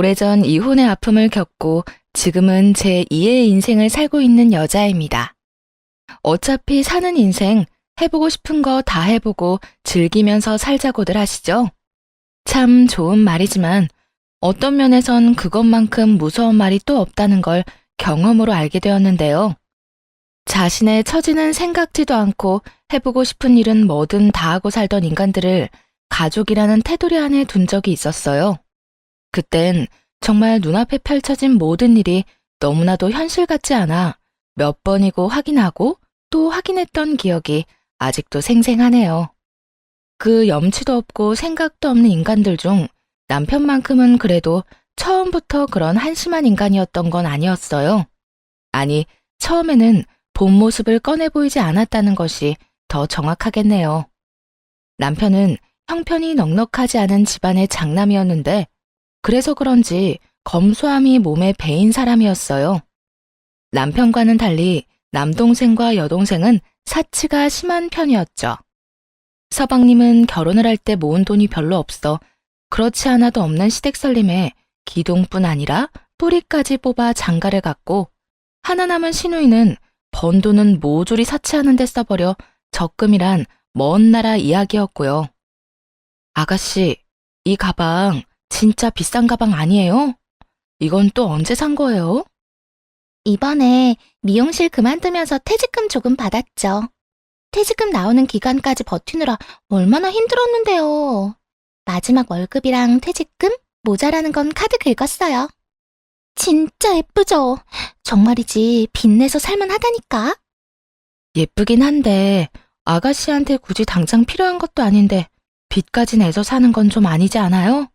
오래전 이혼의 아픔을 겪고 지금은 제2의 인생을 살고 있는 여자입니다. 어차피 사는 인생 해보고 싶은 거 다 해보고 즐기면서 살자고들 하시죠? 참 좋은 말이지만 어떤 면에선 그것만큼 무서운 말이 또 없다는 걸 경험으로 알게 되었는데요. 자신의 처지는 생각지도 않고 해보고 싶은 일은 뭐든 다 하고 살던 인간들을 가족이라는 테두리 안에 둔 적이 있었어요. 그땐 정말 눈앞에 펼쳐진 모든 일이 너무나도 현실 같지 않아 몇 번이고 확인하고 또 확인했던 기억이 아직도 생생하네요. 그 염치도 없고 생각도 없는 인간들 중 남편만큼은 그래도 처음부터 그런 한심한 인간이었던 건 아니었어요. 아니, 처음에는 본 모습을 꺼내 보이지 않았다는 것이 더 정확하겠네요. 남편은 형편이 넉넉하지 않은 집안의 장남이었는데 그래서 그런지 검소함이 몸에 배인 사람이었어요. 남편과는 달리 남동생과 여동생은 사치가 심한 편이었죠. 서방님은 결혼을 할 때 모은 돈이 별로 없어 그렇지 않아도 없는 시댁살림에 기둥뿐 아니라 뿌리까지 뽑아 장가를 갔고 하나 남은 시누이는 번 돈은 모조리 사치하는 데 써버려 적금이란 먼 나라 이야기였고요. 아가씨, 이 가방 진짜 비싼 가방 아니에요? 이건 또 언제 산 거예요? 이번에 미용실 그만두면서 퇴직금 조금 받았죠. 퇴직금 나오는 기간까지 버티느라 얼마나 힘들었는데요. 마지막 월급이랑 퇴직금 모자라는 건 카드 긁었어요. 진짜 예쁘죠? 정말이지 빚내서 살만하다니까. 예쁘긴 한데 아가씨한테 굳이 당장 필요한 것도 아닌데 빚까지 내서 사는 건 좀 아니지 않아요?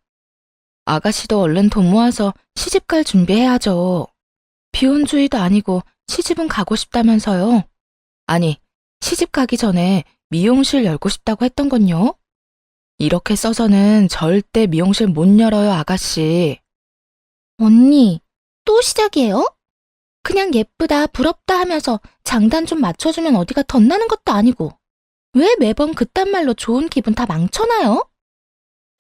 아가씨도 얼른 돈 모아서 시집갈 준비해야죠. 비혼주의도 아니고 시집은 가고 싶다면서요. 아니, 시집 가기 전에 미용실 열고 싶다고 했던 건요? 이렇게 써서는 절대 미용실 못 열어요, 아가씨. 언니, 또 시작이에요? 그냥 예쁘다, 부럽다 하면서 장단 좀 맞춰주면 어디가 덧나는 것도 아니고 왜 매번 그딴 말로 좋은 기분 다 망쳐놔요?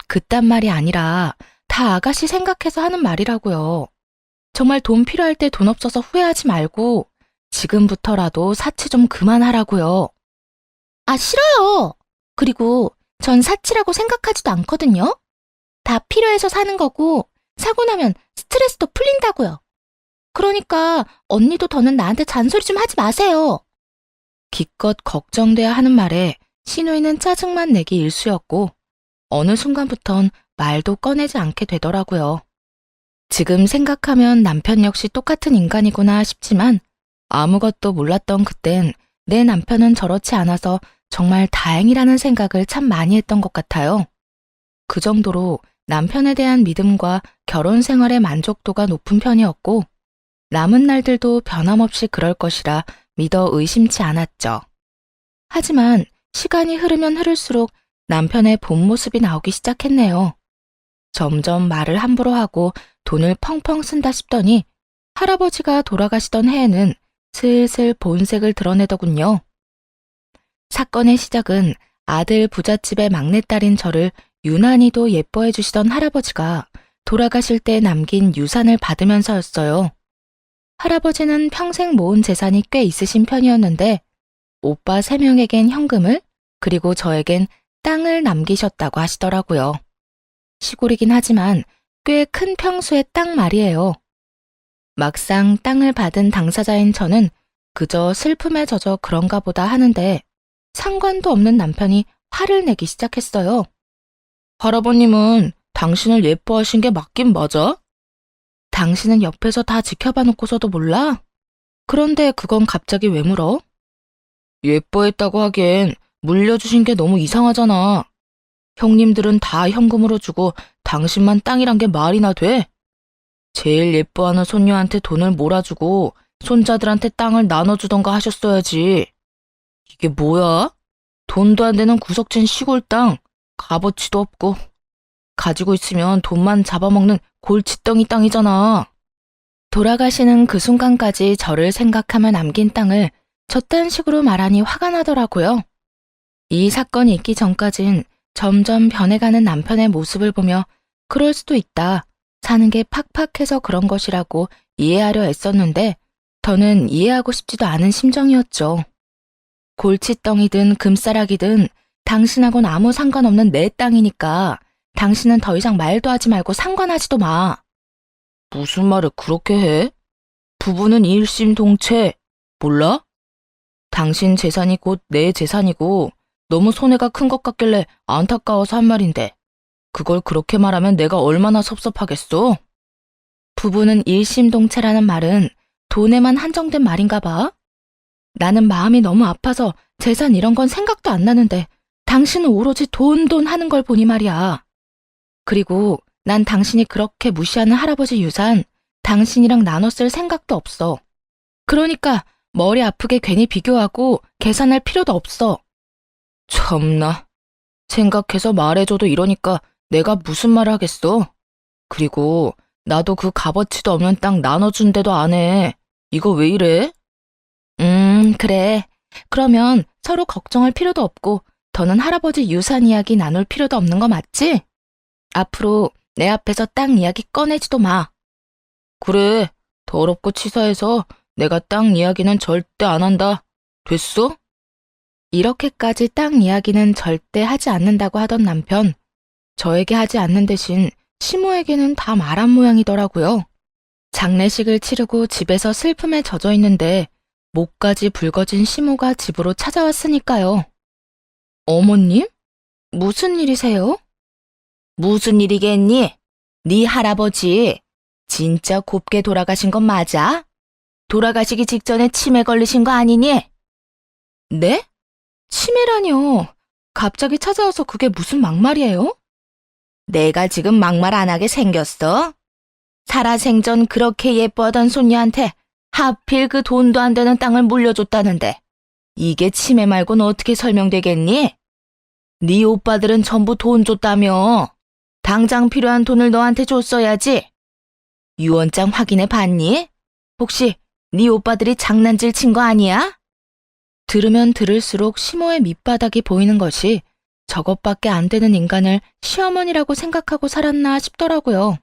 그딴 말이 아니라 다 아가씨 생각해서 하는 말이라고요. 정말 돈 필요할 때 돈 없어서 후회하지 말고 지금부터라도 사치 좀 그만하라고요. 아, 싫어요. 그리고 전 사치라고 생각하지도 않거든요. 다 필요해서 사는 거고 사고 나면 스트레스도 풀린다고요. 그러니까 언니도 더는 나한테 잔소리 좀 하지 마세요. 기껏 걱정돼야 하는 말에 시누이는 짜증만 내기 일쑤였고 어느 순간부턴 말도 꺼내지 않게 되더라고요. 지금 생각하면 남편 역시 똑같은 인간이구나 싶지만 아무것도 몰랐던 그땐 내 남편은 저렇지 않아서 정말 다행이라는 생각을 참 많이 했던 것 같아요. 그 정도로 남편에 대한 믿음과 결혼 생활의 만족도가 높은 편이었고 남은 날들도 변함없이 그럴 것이라 믿어 의심치 않았죠. 하지만 시간이 흐르면 흐를수록 남편의 본 모습이 나오기 시작했네요. 점점 말을 함부로 하고 돈을 펑펑 쓴다 싶더니 할아버지가 돌아가시던 해에는 슬슬 본색을 드러내더군요. 사건의 시작은 아들 부잣집의 막내딸인 저를 유난히도 예뻐해 주시던 할아버지가 돌아가실 때 남긴 유산을 받으면서였어요. 할아버지는 평생 모은 재산이 꽤 있으신 편이었는데 오빠 3명에겐 현금을 그리고 저에겐 땅을 남기셨다고 하시더라고요. 시골이긴 하지만 꽤 큰 평수의 땅 말이에요. 막상 땅을 받은 당사자인 저는 그저 슬픔에 젖어 그런가 보다 하는데 상관도 없는 남편이 화를 내기 시작했어요. 할아버님은 당신을 예뻐하신 게 맞긴 맞아? 당신은 옆에서 다 지켜봐 놓고서도 몰라? 그런데 그건 갑자기 왜 물어? 예뻐했다고 하기엔 물려주신 게 너무 이상하잖아. 형님들은 다 현금으로 주고 당신만 땅이란 게 말이나 돼? 제일 예뻐하는 손녀한테 돈을 몰아주고 손자들한테 땅을 나눠주던가 하셨어야지. 이게 뭐야? 돈도 안 되는 구석진 시골 땅, 값어치도 없고 가지고 있으면 돈만 잡아먹는 골칫덩이 땅이잖아. 돌아가시는 그 순간까지 저를 생각하며 남긴 땅을 저딴 식으로 말하니 화가 나더라고요. 이 사건이 있기 전까진 점점 변해가는 남편의 모습을 보며 그럴 수도 있다, 사는 게 팍팍해서 그런 것이라고 이해하려 애썼는데 더는 이해하고 싶지도 않은 심정이었죠. 골칫덩이든 금싸라기든 당신하고는 아무 상관없는 내 땅이니까 당신은 더 이상 말도 하지 말고 상관하지도 마. 무슨 말을 그렇게 해? 부부는 일심동체. 몰라? 당신 재산이 곧 내 재산이고 너무 손해가 큰 것 같길래 안타까워서 한 말인데 그걸 그렇게 말하면 내가 얼마나 섭섭하겠어? 부부는 일심동체라는 말은 돈에만 한정된 말인가 봐. 나는 마음이 너무 아파서 재산 이런 건 생각도 안 나는데 당신은 오로지 돈 하는 걸 보니 말이야. 그리고 난 당신이 그렇게 무시하는 할아버지 유산 당신이랑 나눠 쓸 생각도 없어. 그러니까 머리 아프게 괜히 비교하고 계산할 필요도 없어. 참나. 생각해서 말해줘도 이러니까 내가 무슨 말을 하겠어. 그리고 나도 그 값어치도 없는 땅 나눠준대도 안 해. 이거 왜 이래? 그래. 그러면 서로 걱정할 필요도 없고 더는 할아버지 유산 이야기 나눌 필요도 없는 거 맞지? 앞으로 내 앞에서 땅 이야기 꺼내지도 마. 그래. 더럽고 치사해서 내가 땅 이야기는 절대 안 한다. 됐어? 이렇게까지 땅 이야기는 절대 하지 않는다고 하던 남편. 저에게 하지 않는 대신 시모에게는 다 말한 모양이더라고요. 장례식을 치르고 집에서 슬픔에 젖어 있는데 목까지 붉어진 시모가 집으로 찾아왔으니까요. 어머님? 무슨 일이세요? 무슨 일이겠니? 네 할아버지 진짜 곱게 돌아가신 건 맞아? 돌아가시기 직전에 치매 걸리신 거 아니니? 네? 치매라뇨. 갑자기 찾아와서 그게 무슨 막말이에요? 내가 지금 막말 안 하게 생겼어? 살아생전 그렇게 예뻐하던 손녀한테 하필 그 돈도 안 되는 땅을 물려줬다는데 이게 치매 말고는 어떻게 설명되겠니? 네 오빠들은 전부 돈 줬다며. 당장 필요한 돈을 너한테 줬어야지. 유언장 확인해 봤니? 혹시 네 오빠들이 장난질 친 거 아니야? 들으면 들을수록 시모의 밑바닥이 보이는 것이 저것밖에 안 되는 인간을 시어머니라고 생각하고 살았나 싶더라고요.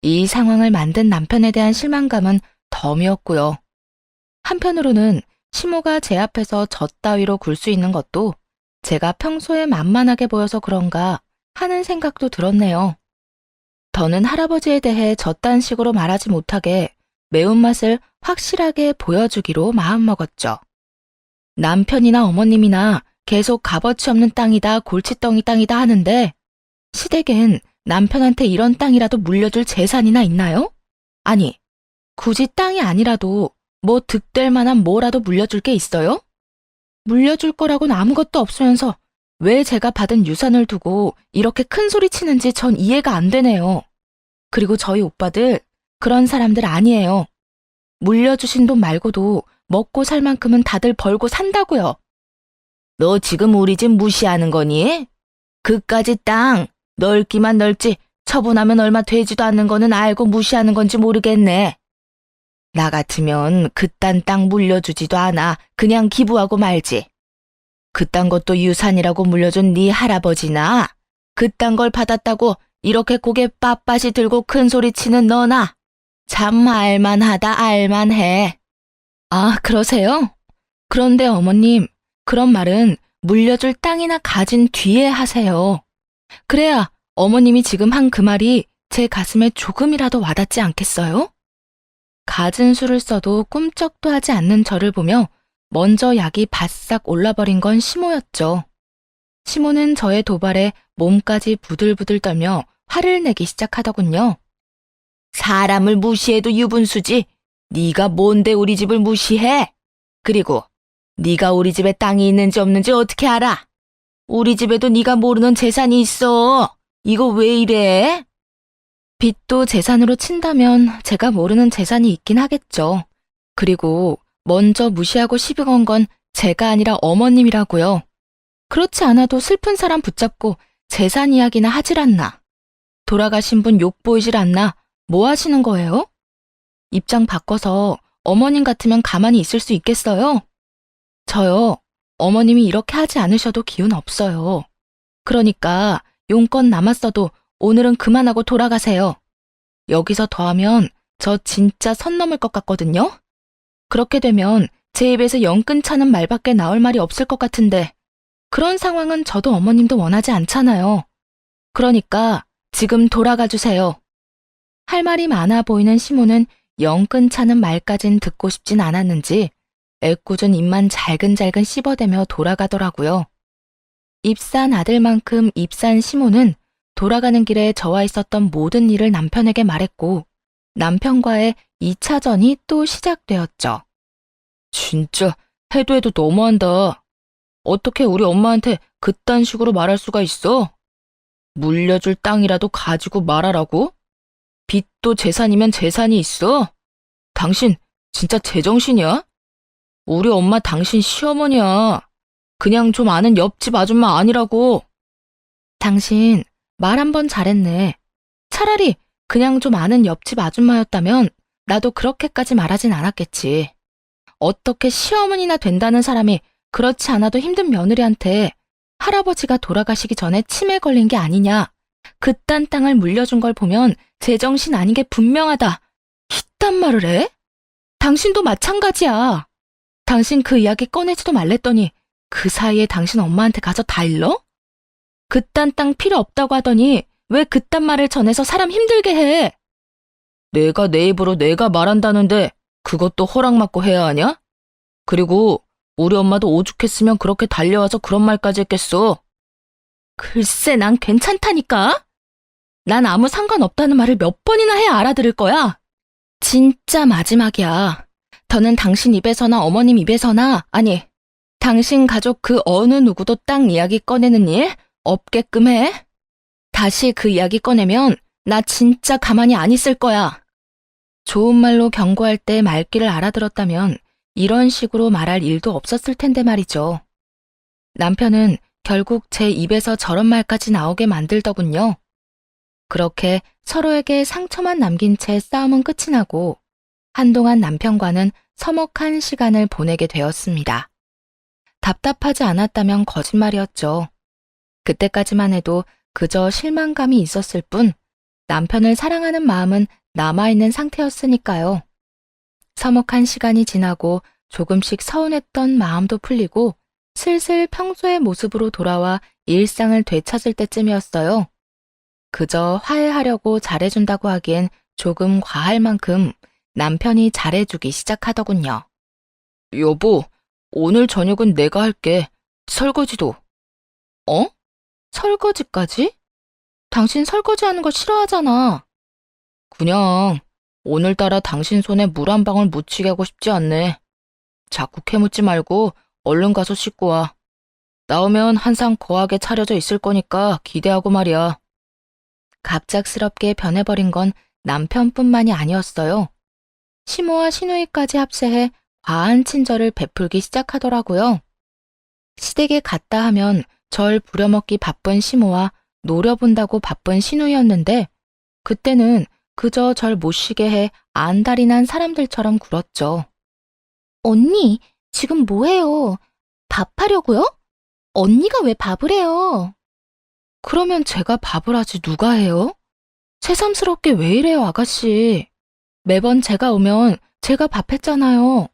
이 상황을 만든 남편에 대한 실망감은 덤이었고요. 한편으로는 시모가 제 앞에서 젖 따위로 굴 수 있는 것도 제가 평소에 만만하게 보여서 그런가 하는 생각도 들었네요. 더는 할아버지에 대해 저딴 식으로 말하지 못하게 매운맛을 확실하게 보여주기로 마음먹었죠. 남편이나 어머님이나 계속 값어치 없는 땅이다, 골칫덩이 땅이다 하는데 시댁엔 남편한테 이런 땅이라도 물려줄 재산이나 있나요? 아니, 굳이 땅이 아니라도 뭐 득될 만한 뭐라도 물려줄 게 있어요? 물려줄 거라고는 아무것도 없으면서 왜 제가 받은 유산을 두고 이렇게 큰 소리 치는지 전 이해가 안 되네요. 그리고 저희 오빠들 그런 사람들 아니에요. 물려주신 돈 말고도 먹고 살 만큼은 다들 벌고 산다고요. 너 지금 우리 집 무시하는 거니? 그까지 땅 넓기만 넓지 처분하면 얼마 되지도 않는 거는 알고 무시하는 건지 모르겠네. 나 같으면 그딴 땅 물려주지도 않아. 그냥 기부하고 말지. 그딴 것도 유산이라고 물려준 네 할아버지나 그딴 걸 받았다고 이렇게 고개 빳빳이 들고 큰 소리 치는 너나 참 알만하다 알만해. 아, 그러세요? 그런데 어머님, 그런 말은 물려줄 땅이나 가진 뒤에 하세요. 그래야 어머님이 지금 한 그 말이 제 가슴에 조금이라도 와닿지 않겠어요? 갖은 수를 써도 꿈쩍도 하지 않는 저를 보며 먼저 약이 바싹 올라버린 건 시모였죠. 시모는 저의 도발에 몸까지 부들부들 떨며 화를 내기 시작하더군요. 사람을 무시해도 유분수지. 네가 뭔데 우리 집을 무시해? 그리고 네가 우리 집에 땅이 있는지 없는지 어떻게 알아? 우리 집에도 네가 모르는 재산이 있어. 이거 왜 이래? 빚도 재산으로 친다면 제가 모르는 재산이 있긴 하겠죠. 그리고 먼저 무시하고 시비 건 건 제가 아니라 어머님이라고요. 그렇지 않아도 슬픈 사람 붙잡고 재산 이야기나 하질 않나. 돌아가신 분 욕 보이질 않나. 뭐 하시는 거예요? 입장 바꿔서 어머님 같으면 가만히 있을 수 있겠어요? 저요, 어머님이 이렇게 하지 않으셔도 기운 없어요. 그러니까 용건 남았어도 오늘은 그만하고 돌아가세요. 여기서 더하면 저 진짜 선 넘을 것 같거든요? 그렇게 되면 제 입에서 영 끊차는 말밖에 나올 말이 없을 것 같은데 그런 상황은 저도 어머님도 원하지 않잖아요. 그러니까 지금 돌아가 주세요. 할 말이 많아 보이는 시모는 영 끊차는 말까진 듣고 싶진 않았는지 애꿎은 입만 잘근잘근 씹어대며 돌아가더라고요. 입산 아들만큼 입산 시모는 돌아가는 길에 저와 있었던 모든 일을 남편에게 말했고 남편과의 2차전이 또 시작되었죠. 진짜 해도 해도 너무한다. 어떻게 우리 엄마한테 그딴 식으로 말할 수가 있어? 물려줄 땅이라도 가지고 말하라고? 빚도 재산이면 재산이 있어? 당신 진짜 제정신이야? 우리 엄마 당신 시어머니야. 그냥 좀 아는 옆집 아줌마 아니라고. 당신 말 한 번 잘했네. 차라리 그냥 좀 아는 옆집 아줌마였다면 나도 그렇게까지 말하진 않았겠지. 어떻게 시어머니나 된다는 사람이 그렇지 않아도 힘든 며느리한테 할아버지가 돌아가시기 전에 치매 걸린 게 아니냐. 그딴 땅을 물려준 걸 보면 제정신 아닌 게 분명하다. 이딴 말을 해? 당신도 마찬가지야. 당신 그 이야기 꺼내지도 말랬더니 그 사이에 당신 엄마한테 가서 다 일러? 그딴 땅 필요 없다고 하더니 왜 그딴 말을 전해서 사람 힘들게 해? 내가 내 입으로 내가 말한다는데 그것도 허락받고 해야 하냐? 그리고 우리 엄마도 오죽했으면 그렇게 달려와서 그런 말까지 했겠어. 글쎄 난 괜찮다니까? 난 아무 상관없다는 말을 몇 번이나 해야 알아들을 거야. 진짜 마지막이야. 더는 당신 입에서나 어머님 입에서나 아니 당신 가족 그 어느 누구도 땅 이야기 꺼내는 일 없게끔 해. 다시 그 이야기 꺼내면 나 진짜 가만히 안 있을 거야. 좋은 말로 경고할 때 말귀를 알아들었다면 이런 식으로 말할 일도 없었을 텐데 말이죠. 남편은 결국 제 입에서 저런 말까지 나오게 만들더군요. 그렇게 서로에게 상처만 남긴 채 싸움은 끝이 나고 한동안 남편과는 서먹한 시간을 보내게 되었습니다. 답답하지 않았다면 거짓말이었죠. 그때까지만 해도 그저 실망감이 있었을 뿐 남편을 사랑하는 마음은 남아있는 상태였으니까요. 서먹한 시간이 지나고 조금씩 서운했던 마음도 풀리고 슬슬 평소의 모습으로 돌아와 일상을 되찾을 때쯤이었어요. 그저 화해하려고 잘해준다고 하기엔 조금 과할 만큼 남편이 잘해주기 시작하더군요. 여보, 오늘 저녁은 내가 할게. 설거지도. 어? 설거지까지? 당신 설거지하는 거 싫어하잖아. 그냥 오늘따라 당신 손에 물 한 방울 묻히게 하고 싶지 않네. 자꾸 캐묻지 말고 얼른 가서 씻고 와. 나오면 한상 거하게 차려져 있을 거니까 기대하고 말이야. 갑작스럽게 변해버린 건 남편뿐만이 아니었어요. 시모와 시누이까지 합세해 과한 친절을 베풀기 시작하더라고요. 시댁에 갔다 하면 절 부려먹기 바쁜 시모와 노려본다고 바쁜 시누이였는데 그때는 그저 절 못 쉬게 해 안달이 난 사람들처럼 굴었죠. 언니, 지금 뭐해요? 밥하려고요? 언니가 왜 밥을 해요? 그러면 제가 밥을 하지 누가 해요? 새삼스럽게 왜 이래요, 아가씨. 매번 제가 오면 제가 밥했잖아요.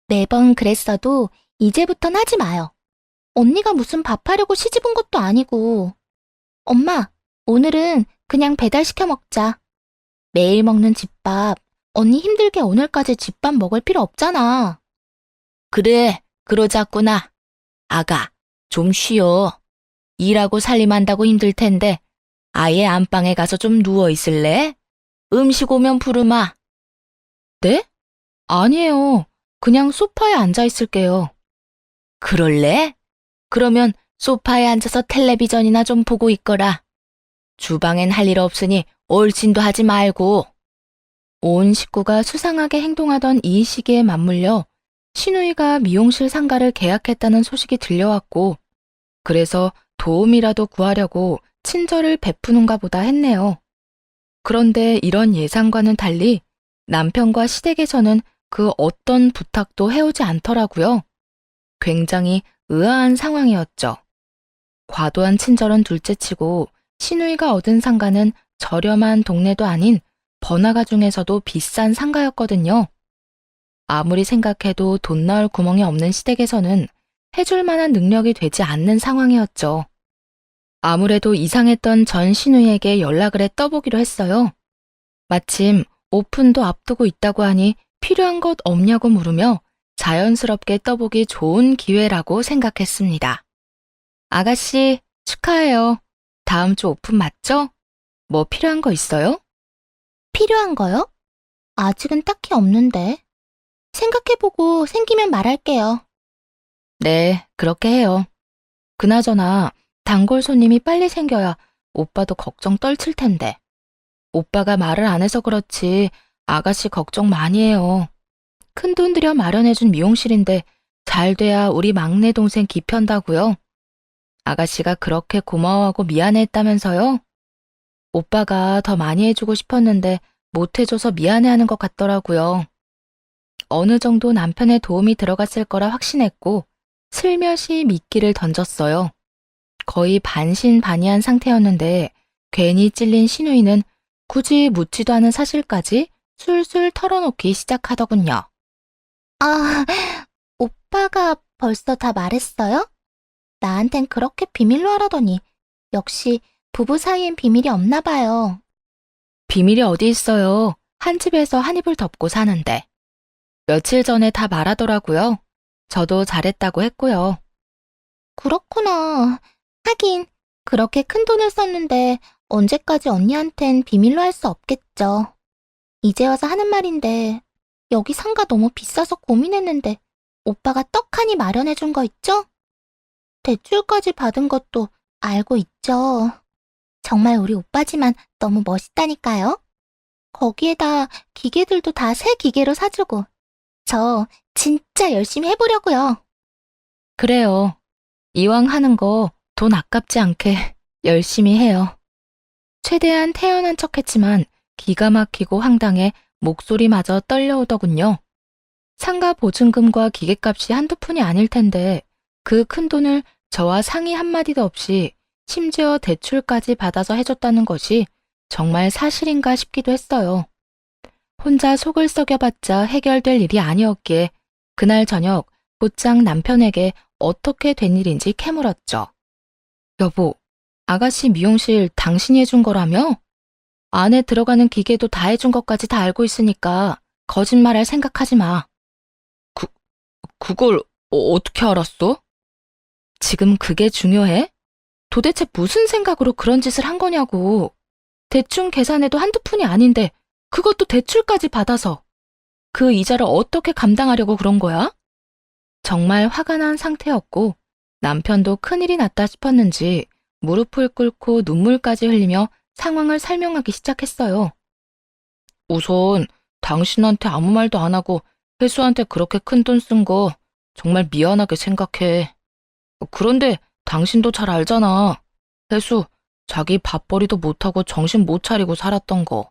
매번 그랬어도 이제부턴 하지 마요. 언니가 무슨 밥하려고 시집 온 것도 아니고. 엄마, 오늘은 그냥 배달시켜 먹자. 매일 먹는 집밥, 언니 힘들게 오늘까지 집밥 먹을 필요 없잖아. 그래, 그러자꾸나. 아가, 좀 쉬어. 일하고 살림한다고 힘들 텐데 아예 안방에 가서 좀 누워 있을래? 음식 오면 부르마. 네? 아니에요. 그냥 소파에 앉아 있을게요. 그럴래? 그러면 소파에 앉아서 텔레비전이나 좀 보고 있거라. 주방엔 할 일 없으니 얼씬도 하지 말고. 온 식구가 수상하게 행동하던 이 시기에 맞물려 시누이가 미용실 상가를 계약했다는 소식이 들려왔고 그래서 도움이라도 구하려고 친절을 베푸는가 보다 했네요. 그런데 이런 예상과는 달리 남편과 시댁에서는 그 어떤 부탁도 해오지 않더라고요. 굉장히 의아한 상황이었죠. 과도한 친절은 둘째치고 시누이가 얻은 상가는 저렴한 동네도 아닌 번화가 중에서도 비싼 상가였거든요. 아무리 생각해도 돈 나올 구멍이 없는 시댁에서는 해줄 만한 능력이 되지 않는 상황이었죠. 아무래도 이상했던 전 신우에게 연락을 해 떠보기로 했어요. 마침 오픈도 앞두고 있다고 하니 필요한 것 없냐고 물으며 자연스럽게 떠보기 좋은 기회라고 생각했습니다. 아가씨, 축하해요. 다음 주 오픈 맞죠? 뭐 필요한 거 있어요? 필요한 거요? 아직은 딱히 없는데. 생각해보고 생기면 말할게요. 네, 그렇게 해요. 그나저나 단골 손님이 빨리 생겨야 오빠도 걱정 떨칠 텐데. 오빠가 말을 안 해서 그렇지 아가씨 걱정 많이 해요. 큰돈 들여 마련해준 미용실인데 잘 돼야 우리 막내 동생 기편다고요. 아가씨가 그렇게 고마워하고 미안해했다면서요? 오빠가 더 많이 해주고 싶었는데 못해줘서 미안해하는 것 같더라고요. 어느 정도 남편의 도움이 들어갔을 거라 확신했고 슬며시 미끼를 던졌어요. 거의 반신반의한 상태였는데 괜히 찔린 신우이는 굳이 묻지도 않은 사실까지 술술 털어놓기 시작하더군요. 아, 오빠가 벌써 다 말했어요? 나한텐 그렇게 비밀로 하라더니 역시 부부 사이엔 비밀이 없나 봐요. 비밀이 어디 있어요. 한 집에서 한 입을 덮고 사는데. 며칠 전에 다 말하더라고요. 저도 잘했다고 했고요. 그렇구나. 하긴 그렇게 큰 돈을 썼는데 언제까지 언니한텐 비밀로 할 수 없겠죠. 이제 와서 하는 말인데 여기 상가 너무 비싸서 고민했는데 오빠가 떡하니 마련해준 거 있죠? 대출까지 받은 것도 알고 있죠. 정말 우리 오빠지만 너무 멋있다니까요. 거기에다 기계들도 다 새 기계로 사주고 저 진짜 열심히 해보려고요. 그래요. 이왕 하는 거 돈 아깝지 않게 열심히 해요. 최대한 태연한 척했지만 기가 막히고 황당해 목소리마저 떨려오더군요. 상가 보증금과 기계값이 한두 푼이 아닐 텐데 그 큰 돈을 저와 상의 한마디도 없이 심지어 대출까지 받아서 해줬다는 것이 정말 사실인가 싶기도 했어요. 혼자 속을 썩여봤자 해결될 일이 아니었기에 그날 저녁 곧장 남편에게 어떻게 된 일인지 캐물었죠. 여보, 아가씨 미용실 당신이 해준 거라며? 안에 들어가는 기계도 다 해준 것까지 다 알고 있으니까 거짓말할 생각하지 마. 그걸 어떻게 알았어? 지금 그게 중요해? 도대체 무슨 생각으로 그런 짓을 한 거냐고. 대충 계산해도 한두 푼이 아닌데 그것도 대출까지 받아서. 그 이자를 어떻게 감당하려고 그런 거야? 정말 화가 난 상태였고 남편도 큰일이 났다 싶었는지 무릎을 꿇고 눈물까지 흘리며 상황을 설명하기 시작했어요. 우선 당신한테 아무 말도 안 하고 혜수한테 그렇게 큰 돈 쓴 거 정말 미안하게 생각해. 그런데 당신도 잘 알잖아. 혜수, 자기 밥벌이도 못하고 정신 못 차리고 살았던 거.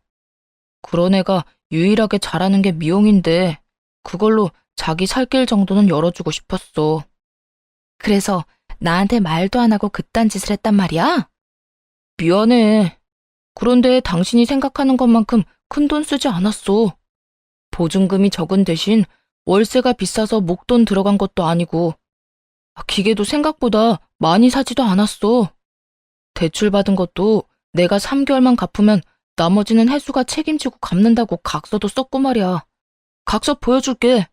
그런 애가 유일하게 잘하는 게 미용인데 그걸로 자기 살 길 정도는 열어주고 싶었어. 그래서 나한테 말도 안 하고 그딴 짓을 했단 말이야? 미안해. 그런데 당신이 생각하는 것만큼 큰 돈 쓰지 않았어. 보증금이 적은 대신 월세가 비싸서 목돈 들어간 것도 아니고 기계도 생각보다 많이 사지도 않았어. 대출 받은 것도 내가 3개월만 갚으면 나머지는 혜수가 책임지고 갚는다고 각서도 썼고 말이야. 각서 보여줄게.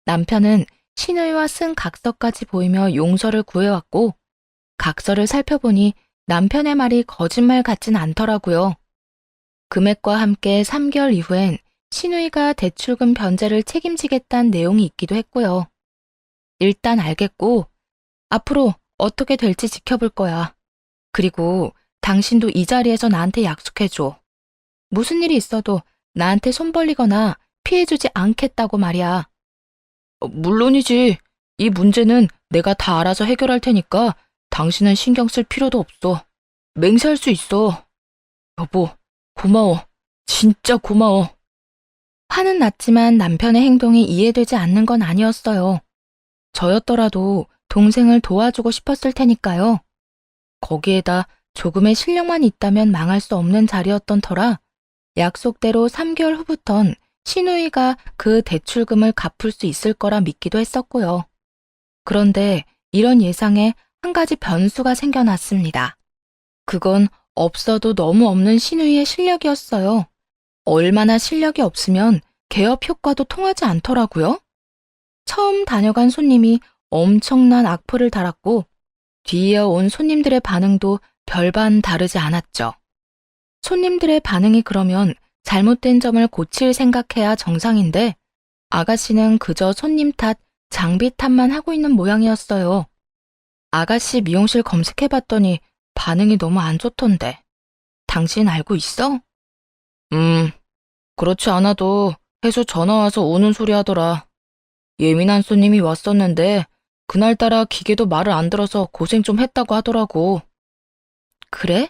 남편은 신우이와 쓴 각서까지 보이며 용서를 구해왔고 각서를 살펴보니 남편의 말이 거짓말 같진 않더라고요. 금액과 함께 3개월 이후엔 신우이가 대출금 변제를 책임지겠다는 내용이 있기도 했고요. 일단 알겠고 앞으로 어떻게 될지 지켜볼 거야. 그리고 당신도 이 자리에서 나한테 약속해줘. 무슨 일이 있어도 나한테 손 벌리거나 피해주지 않겠다고 말이야. 물론이지. 이 문제는 내가 다 알아서 해결할 테니까 당신은 신경 쓸 필요도 없어. 맹세할 수 있어. 여보, 고마워. 진짜 고마워. 화는 났지만 남편의 행동이 이해되지 않는 건 아니었어요. 저였더라도 동생을 도와주고 싶었을 테니까요. 거기에다 조금의 실력만 있다면 망할 수 없는 자리였던 터라 약속대로 3개월 후부턴 신우이가 그 대출금을 갚을 수 있을 거라 믿기도 했었고요. 그런데 이런 예상에 한 가지 변수가 생겨났습니다. 그건 없어도 너무 없는 신우이의 실력이었어요. 얼마나 실력이 없으면 개업 효과도 통하지 않더라고요. 처음 다녀간 손님이 엄청난 악플을 달았고 뒤이어 온 손님들의 반응도 별반 다르지 않았죠. 손님들의 반응이 그러면 잘못된 점을 고칠 생각해야 정상인데 아가씨는 그저 손님 탓, 장비 탓만 하고 있는 모양이었어요. 아가씨 미용실 검색해봤더니 반응이 너무 안 좋던데. 당신 알고 있어? 그렇지 않아도 해수 전화 와서 오는 소리 하더라. 예민한 손님이 왔었는데 그날따라 기계도 말을 안 들어서 고생 좀 했다고 하더라고. 그래?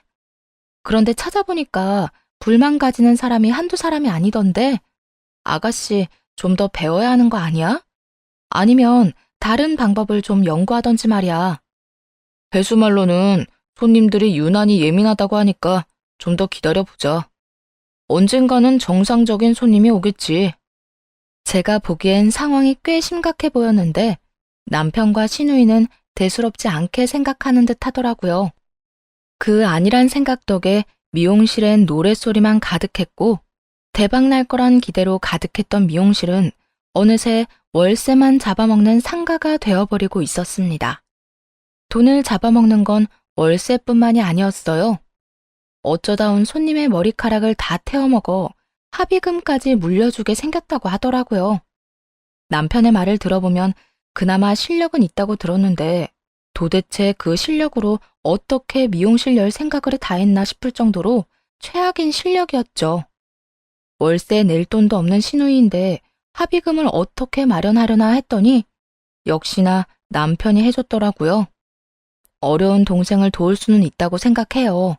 그런데 찾아보니까 불만 가지는 사람이 한두 사람이 아니던데 아가씨 좀 더 배워야 하는 거 아니야? 아니면 다른 방법을 좀 연구하던지 말이야. 해수 말로는 손님들이 유난히 예민하다고 하니까 좀 더 기다려보자. 언젠가는 정상적인 손님이 오겠지. 제가 보기엔 상황이 꽤 심각해 보였는데 남편과 시누이는 대수롭지 않게 생각하는 듯 하더라고요. 그 안일한 생각 덕에 미용실엔 노랫소리만 가득했고 대박 날 거란 기대로 가득했던 미용실은 어느새 월세만 잡아먹는 상가가 되어버리고 있었습니다. 돈을 잡아먹는 건 월세뿐만이 아니었어요. 어쩌다 온 손님의 머리카락을 다 태워먹어 합의금까지 물려주게 생겼다고 하더라고요. 남편의 말을 들어보면 그나마 실력은 있다고 들었는데 도대체 그 실력으로 어떻게 미용실 열 생각을 다 했나 싶을 정도로 최악인 실력이었죠. 월세 낼 돈도 없는 시누이인데 합의금을 어떻게 마련하려나 했더니 역시나 남편이 해줬더라고요. 어려운 동생을 도울 수는 있다고 생각해요.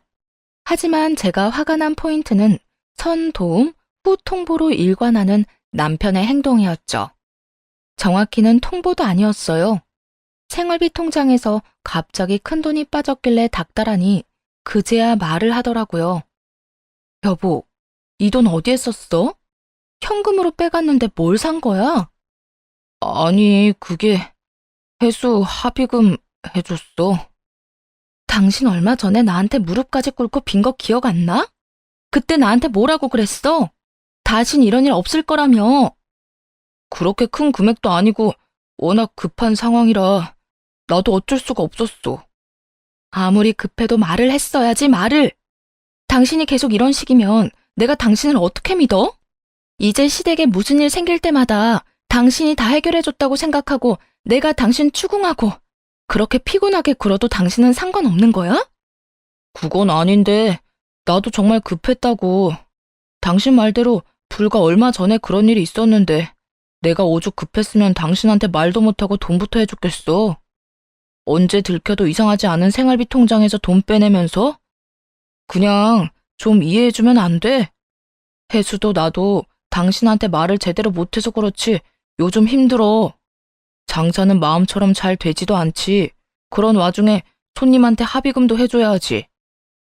하지만 제가 화가 난 포인트는 선 도움, 후 통보로 일관하는 남편의 행동이었죠. 정확히는 통보도 아니었어요. 생활비 통장에서 갑자기 큰돈이 빠졌길래 닥달하니 그제야 말을 하더라고요. 여보, 이 돈 어디에 썼어? 현금으로 빼갔는데 뭘 산 거야? 아니, 그게 해수 합의금 해줬어. 당신 얼마 전에 나한테 무릎까지 꿇고 빈 거 기억 안 나? 그때 나한테 뭐라고 그랬어? 다신 이런 일 없을 거라며. 그렇게 큰 금액도 아니고 워낙 급한 상황이라 나도 어쩔 수가 없었어. 아무리 급해도 말을 했어야지, 말을. 당신이 계속 이런 식이면 내가 당신을 어떻게 믿어? 이제 시댁에 무슨 일 생길 때마다 당신이 다 해결해줬다고 생각하고 내가 당신 추궁하고 그렇게 피곤하게 굴어도 당신은 상관없는 거야? 그건 아닌데 나도 정말 급했다고. 당신 말대로 불과 얼마 전에 그런 일이 있었는데 내가 오죽 급했으면 당신한테 말도 못하고 돈부터 해줬겠어. 언제 들켜도 이상하지 않은 생활비 통장에서 돈 빼내면서? 그냥 좀 이해해주면 안 돼? 혜수도 나도 당신한테 말을 제대로 못해서 그렇지 요즘 힘들어. 장사는 마음처럼 잘 되지도 않지. 그런 와중에 손님한테 합의금도 해줘야 하지.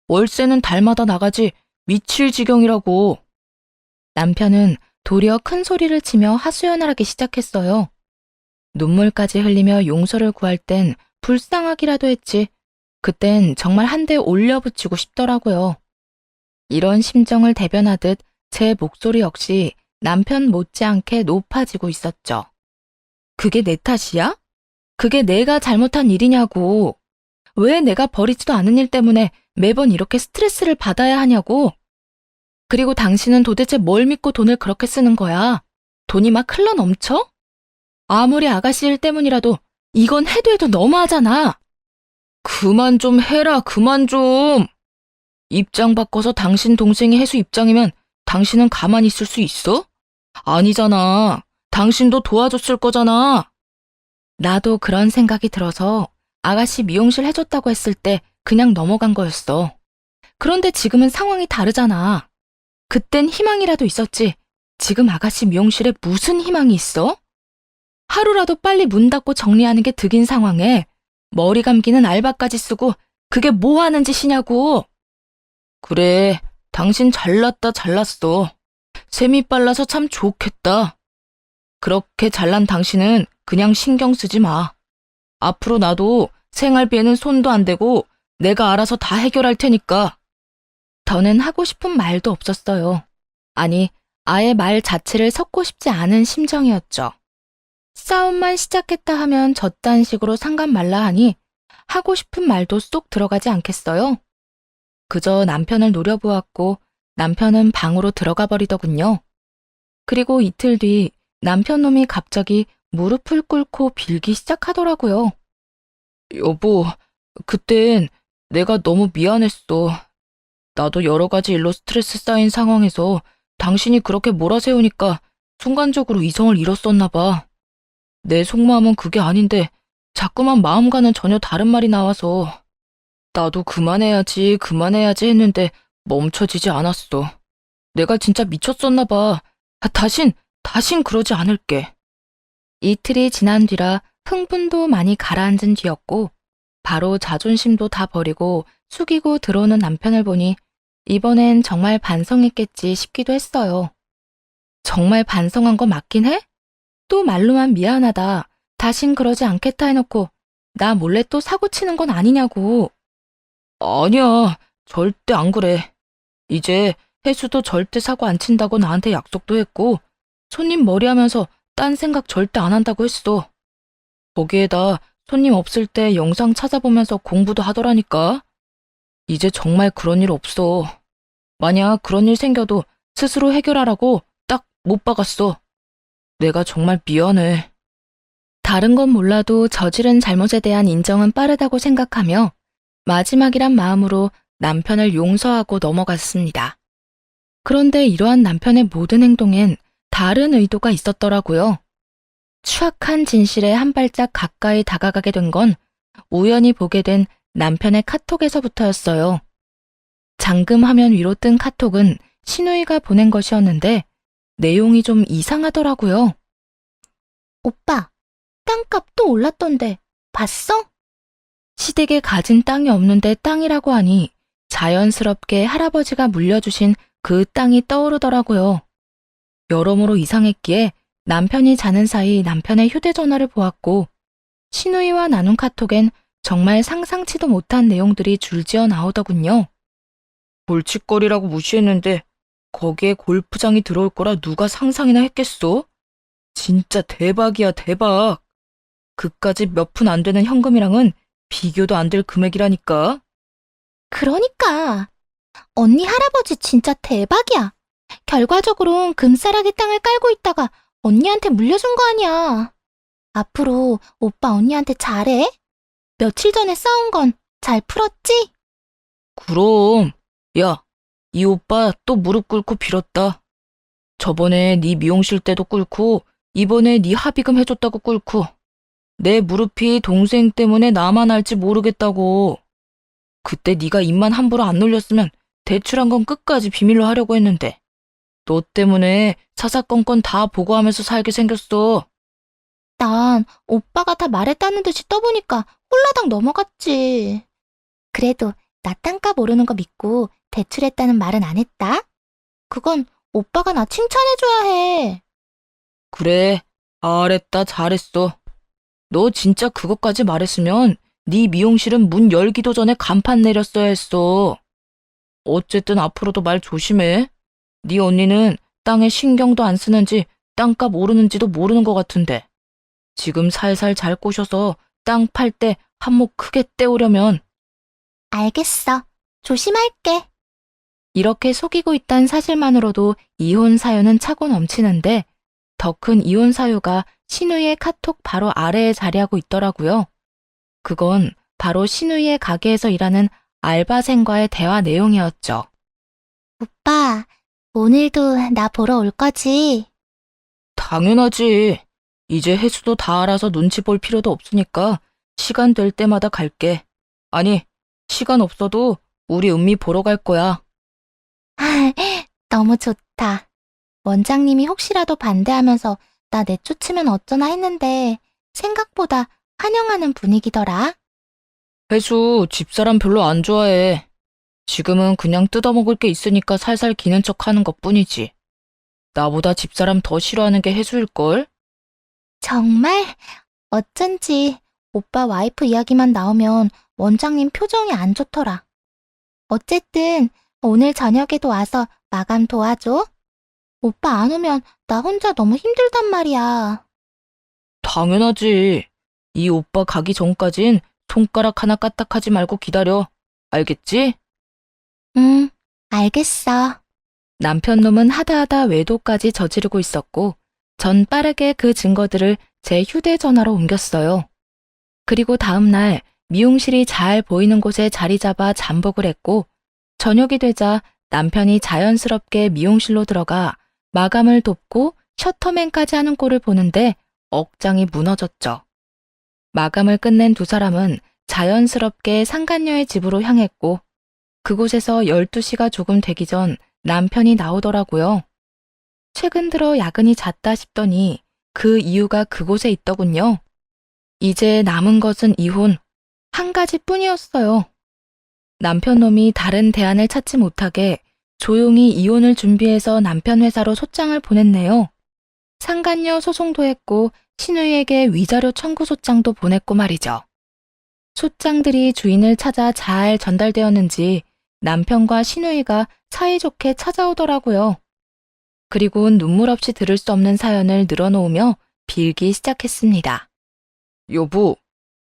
월세는 달마다 나가지 미칠 지경이라고. 남편은 도리어 큰 소리를 치며 하소연을 하기 시작했어요. 눈물까지 흘리며 용서를 구할 땐 불쌍하기라도 했지. 그땐 정말 한 대 올려붙이고 싶더라고요. 이런 심정을 대변하듯 제 목소리 역시 남편 못지않게 높아지고 있었죠. 그게 내 탓이야? 그게 내가 잘못한 일이냐고. 왜 내가 버리지도 않은 일 때문에 매번 이렇게 스트레스를 받아야 하냐고. 그리고 당신은 도대체 뭘 믿고 돈을 그렇게 쓰는 거야? 돈이 막 흘러 넘쳐? 아무리 아가씨 일 때문이라도 이건 해도 해도 너무하잖아. 그만 좀 해라, 그만 좀. 입장 바꿔서 당신 동생이 해수 입장이면 당신은 가만히 있을 수 있어? 아니잖아. 당신도 도와줬을 거잖아. 나도 그런 생각이 들어서 아가씨 미용실 해줬다고 했을 때 그냥 넘어간 거였어. 그런데 지금은 상황이 다르잖아. 그땐 희망이라도 있었지. 지금 아가씨 미용실에 무슨 희망이 있어? 하루라도 빨리 문 닫고 정리하는 게 득인 상황에 머리 감기는 알바까지 쓰고 그게 뭐 하는 짓이냐고. 그래, 당신 잘났다 잘났어. 셈이 빨라서 참 좋겠다. 그렇게 잘난 당신은 그냥 신경 쓰지 마. 앞으로 나도 생활비에는 손도 안 대고 내가 알아서 다 해결할 테니까. 더는 하고 싶은 말도 없었어요. 아니, 아예 말 자체를 섞고 싶지 않은 심정이었죠. 싸움만 시작했다 하면 저딴 식으로 상관 말라 하니 하고 싶은 말도 쏙 들어가지 않겠어요? 그저 남편을 노려보았고 남편은 방으로 들어가 버리더군요. 그리고 이틀 뒤 남편 놈이 갑자기 무릎을 꿇고 빌기 시작하더라고요. 여보, 그땐 내가 너무 미안했어. 나도 여러 가지 일로 스트레스 쌓인 상황에서 당신이 그렇게 몰아세우니까 순간적으로 이성을 잃었었나 봐. 내 속마음은 그게 아닌데 자꾸만 마음과는 전혀 다른 말이 나와서 나도 그만해야지 했는데 멈춰지지 않았어. 내가 진짜 미쳤었나 봐. 다신 그러지 않을게. 이틀이 지난 뒤라 흥분도 많이 가라앉은 뒤였고 바로 자존심도 다 버리고 숙이고 들어오는 남편을 보니 이번엔 정말 반성했겠지 싶기도 했어요. 정말 반성한 거 맞긴 해? 또 말로만 미안하다, 다신 그러지 않겠다 해놓고 나 몰래 또 사고 치는 건 아니냐고. 아니야, 절대 안 그래. 이제 혜수도 절대 사고 안 친다고 나한테 약속도 했고 손님 머리하면서 딴 생각 절대 안 한다고 했어. 거기에다 손님 없을 때 영상 찾아보면서 공부도 하더라니까. 이제 정말 그런 일 없어. 만약 그런 일 생겨도 스스로 해결하라고 딱 못 박았어. 내가 정말 미안해. 다른 건 몰라도 저지른 잘못에 대한 인정은 빠르다고 생각하며 마지막이란 마음으로 남편을 용서하고 넘어갔습니다. 그런데 이러한 남편의 모든 행동엔 다른 의도가 있었더라고요. 추악한 진실에 한 발짝 가까이 다가가게 된 건 우연히 보게 된 남편의 카톡에서부터였어요. 잠금 화면 위로 뜬 카톡은 신우이가 보낸 것이었는데 내용이 좀 이상하더라고요. 오빠, 땅값 또 올랐던데 봤어? 시댁에 가진 땅이 없는데 땅이라고 하니 자연스럽게 할아버지가 물려주신 그 땅이 떠오르더라고요. 여러모로 이상했기에 남편이 자는 사이 남편의 휴대전화를 보았고 신우이와 나눈 카톡엔 정말 상상치도 못한 내용들이 줄지어 나오더군요. 골칫거리라고 무시했는데 거기에 골프장이 들어올 거라 누가 상상이나 했겠어? 진짜 대박이야, 대박. 그까짓 몇 푼 안 되는 현금이랑은 비교도 안 될 금액이라니까. 그러니까 언니 할아버지 진짜 대박이야. 결과적으론 금싸라기 땅을 깔고 있다가 언니한테 물려준 거 아니야. 앞으로 오빠 언니한테 잘해. 며칠 전에 싸운 건 잘 풀었지? 그럼. 야, 이 오빠 또 무릎 꿇고 빌었다. 저번에 네 미용실 때도 꿇고 이번에 네 합의금 해줬다고 꿇고 내 무릎이 동생 때문에 나만 알지 모르겠다고. 그때 네가 입만 함부로 안 놀렸으면 대출한 건 끝까지 비밀로 하려고 했는데 너 때문에 사사건건 다 보고하면서 살게 생겼어. 난 오빠가 다 말했다는 듯이 떠보니까 홀라당 넘어갔지. 그래도 나 땅값 오르는 거 믿고 대출했다는 말은 안 했다. 그건 오빠가 나 칭찬해줘야 해. 그래, 잘했어. 너 진짜 그것까지 말했으면 네 미용실은 문 열기도 전에 간판 내렸어야 했어. 어쨌든 앞으로도 말 조심해. 네 언니는 땅에 신경도 안 쓰는지 땅값 오르는지도 모르는 것 같은데 지금 살살 잘 꼬셔서 땅 팔 때 한몫 크게 떼오려면. 알겠어. 조심할게. 이렇게 속이고 있다는 사실만으로도 이혼 사유는 차고 넘치는데 더 큰 이혼 사유가 신우이의 카톡 바로 아래에 자리하고 있더라고요. 그건 바로 신우이의 가게에서 일하는 알바생과의 대화 내용이었죠. 오빠, 오늘도 나 보러 올 거지? 당연하지. 이제 혜수도 다 알아서 눈치 볼 필요도 없으니까 시간 될 때마다 갈게. 아니, 시간 없어도 우리 은미 보러 갈 거야. 너무 좋다. 원장님이 혹시라도 반대하면서 나 내쫓으면 어쩌나 했는데 생각보다 환영하는 분위기더라. 혜수 집사람 별로 안 좋아해. 지금은 그냥 뜯어먹을 게 있으니까 살살 기는 척 하는 것뿐이지. 나보다 집사람 더 싫어하는 게 혜수일걸? 정말? 어쩐지 오빠 와이프 이야기만 나오면 원장님 표정이 안 좋더라. 어쨌든 오늘 저녁에도 와서 마감 도와줘. 오빠 안 오면 나 혼자 너무 힘들단 말이야. 당연하지. 이 오빠 가기 전까진 손가락 하나 까딱하지 말고 기다려. 알겠지? 응, 알겠어. 남편 놈은 하다하다 외도까지 저지르고 있었고, 전 빠르게 그 증거들을 제 휴대전화로 옮겼어요. 그리고 다음날 미용실이 잘 보이는 곳에 자리 잡아 잠복을 했고, 저녁이 되자 남편이 자연스럽게 미용실로 들어가 마감을 돕고 셔터맨까지 하는 꼴을 보는데 억장이 무너졌죠. 마감을 끝낸 두 사람은 자연스럽게 상간녀의 집으로 향했고, 그곳에서 12시가 조금 되기 전 남편이 나오더라고요. 최근 들어 야근이 잦다 싶더니 그 이유가 그곳에 있더군요. 이제 남은 것은 이혼, 한 가지뿐이었어요. 남편 놈이 다른 대안을 찾지 못하게 조용히 이혼을 준비해서 남편 회사로 소장을 보냈네요. 상간녀 소송도 했고 신우이에게 위자료 청구 소장도 보냈고 말이죠. 소장들이 주인을 찾아 잘 전달되었는지 남편과 신우이가 사이좋게 찾아오더라고요. 그리고 눈물 없이 들을 수 없는 사연을 늘어놓으며 빌기 시작했습니다. 여보,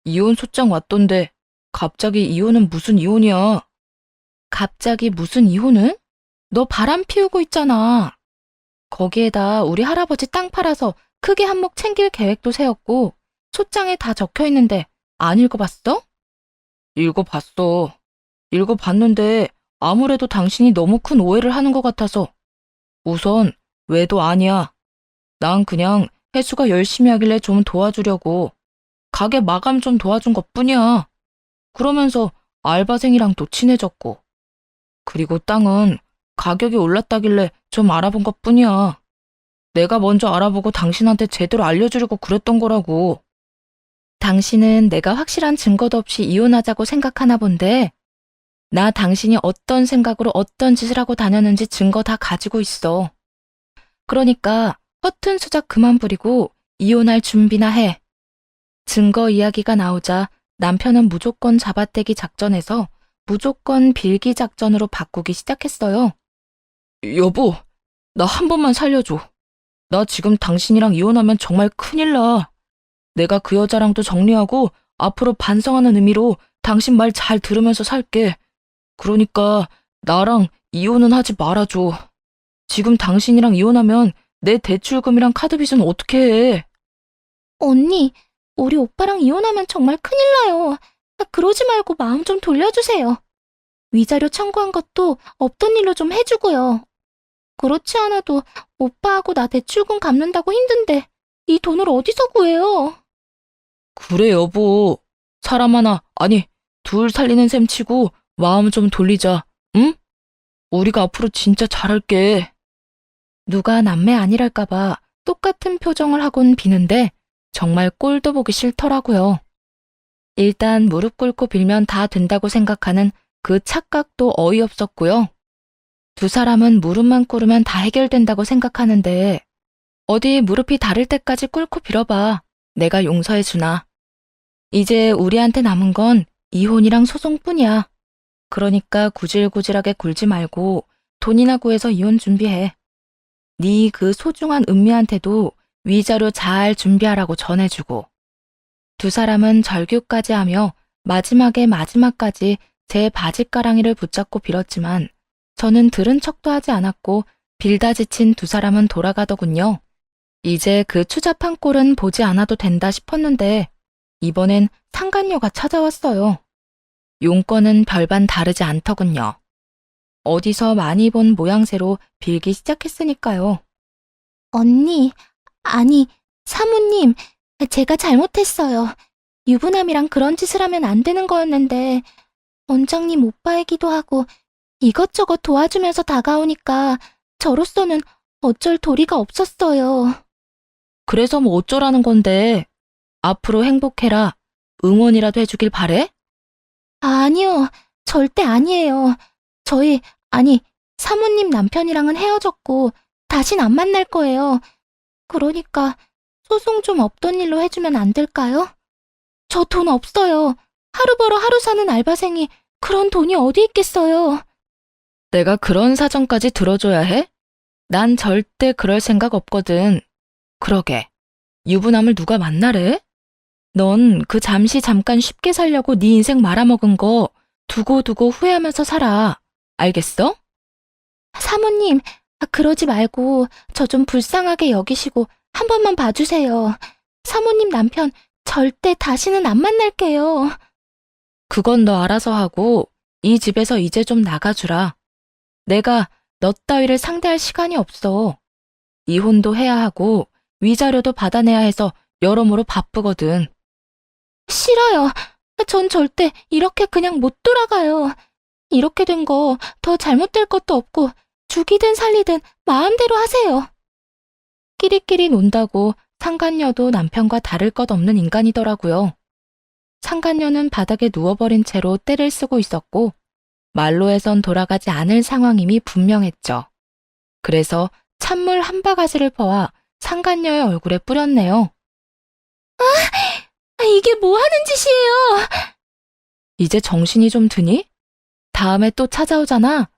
이혼 소장 왔던데 갑자기 이혼은 무슨 이혼이야? 갑자기 무슨 이혼은? 너 바람 피우고 있잖아. 거기에다 우리 할아버지 땅 팔아서 크게 한몫 챙길 계획도 세웠고 소장에 다 적혀 있는데 안 읽어봤어? 읽어봤어. 읽어봤는데 아무래도 당신이 너무 큰 오해를 하는 것 같아서. 우선 외도 아니야. 난 그냥 혜수가 열심히 하길래 좀 도와주려고 가게 마감 좀 도와준 것뿐이야. 그러면서 알바생이랑도 친해졌고. 그리고 땅은 가격이 올랐다길래 좀 알아본 것뿐이야. 내가 먼저 알아보고 당신한테 제대로 알려주려고 그랬던 거라고. 당신은 내가 확실한 증거도 없이 이혼하자고 생각하나 본데 나 당신이 어떤 생각으로 어떤 짓을 하고 다녔는지 증거 다 가지고 있어. 그러니까 허튼 수작 그만 부리고 이혼할 준비나 해. 증거 이야기가 나오자 남편은 무조건 잡아떼기 작전에서 무조건 빌기 작전으로 바꾸기 시작했어요. 여보, 나 한 번만 살려줘. 나 지금 당신이랑 이혼하면 정말 큰일 나. 내가 그 여자랑도 정리하고 앞으로 반성하는 의미로 당신 말 잘 들으면서 살게. 그러니까 나랑 이혼은 하지 말아줘. 지금 당신이랑 이혼하면 내 대출금이랑 카드빚은 어떻게 해? 언니, 우리 오빠랑 이혼하면 정말 큰일 나요. 그러지 말고 마음 좀 돌려주세요. 위자료 청구한 것도 없던 일로 좀 해주고요. 그렇지 않아도 오빠하고 나 대출금 갚는다고 힘든데 이 돈을 어디서 구해요? 그래 여보. 사람 하나, 아니 둘 살리는 셈 치고 마음 좀 돌리자. 응? 우리가 앞으로 진짜 잘할게. 누가 남매 아니랄까봐 똑같은 표정을 하곤 비는데 정말 꼴도 보기 싫더라고요. 일단 무릎 꿇고 빌면 다 된다고 생각하는 그 착각도 어이없었고요. 두 사람은 무릎만 꿇으면 다 해결된다고 생각하는데 어디 무릎이 다를 때까지 꿇고 빌어봐. 내가 용서해주나. 이제 우리한테 남은 건 이혼이랑 소송뿐이야. 그러니까 구질구질하게 굴지 말고 돈이나 구해서 이혼 준비해. 네 그 소중한 은미한테도 위자료 잘 준비하라고 전해주고. 두 사람은 절규까지 하며 마지막까지 제 바짓가랑이를 붙잡고 빌었지만 저는 들은 척도 하지 않았고 빌다 지친 두 사람은 돌아가더군요. 이제 그 추잡한 꼴은 보지 않아도 된다 싶었는데 이번엔 상간녀가 찾아왔어요. 용건은 별반 다르지 않더군요. 어디서 많이 본 모양새로 빌기 시작했으니까요. 언니, 아니, 사모님, 제가 잘못했어요. 유부남이랑 그런 짓을 하면 안 되는 거였는데 원장님 오빠이기도 하고 이것저것 도와주면서 다가오니까 저로서는 어쩔 도리가 없었어요. 그래서 뭐 어쩌라는 건데. 앞으로 행복해라. 응원이라도 해주길 바래? 아니요, 절대 아니에요. 아니, 사모님 남편이랑은 헤어졌고, 다신 안 만날 거예요. 그러니까, 소송 좀 없던 일로 해주면 안 될까요? 저 돈 없어요. 하루 벌어 하루 사는 알바생이 그런 돈이 어디 있겠어요. 내가 그런 사정까지 들어줘야 해? 난 절대 그럴 생각 없거든. 그러게. 유부남을 누가 만나래? 넌 그 잠깐 쉽게 살려고 네 인생 말아먹은 거 두고두고 후회하면서 살아. 알겠어? 사모님, 그러지 말고 저 좀 불쌍하게 여기시고 한 번만 봐주세요. 사모님 남편 절대 다시는 안 만날게요. 그건 너 알아서 하고 이 집에서 이제 좀 나가주라. 내가 너 따위를 상대할 시간이 없어. 이혼도 해야 하고 위자료도 받아내야 해서 여러모로 바쁘거든. 싫어요. 전 절대 이렇게 그냥 못 돌아가요. 이렇게 된 거 더 잘못될 것도 없고 죽이든 살리든 마음대로 하세요. 끼리끼리 논다고 상간녀도 남편과 다를 것 없는 인간이더라고요. 상간녀는 바닥에 누워버린 채로 떼를 쓰고 있었고 말로에선 돌아가지 않을 상황임이 분명했죠. 그래서 찬물 한 바가지를 퍼와 상간녀의 얼굴에 뿌렸네요. 이게 뭐 하는 짓이에요? 이제 정신이 좀 드니? 다음에 또 찾아오잖아.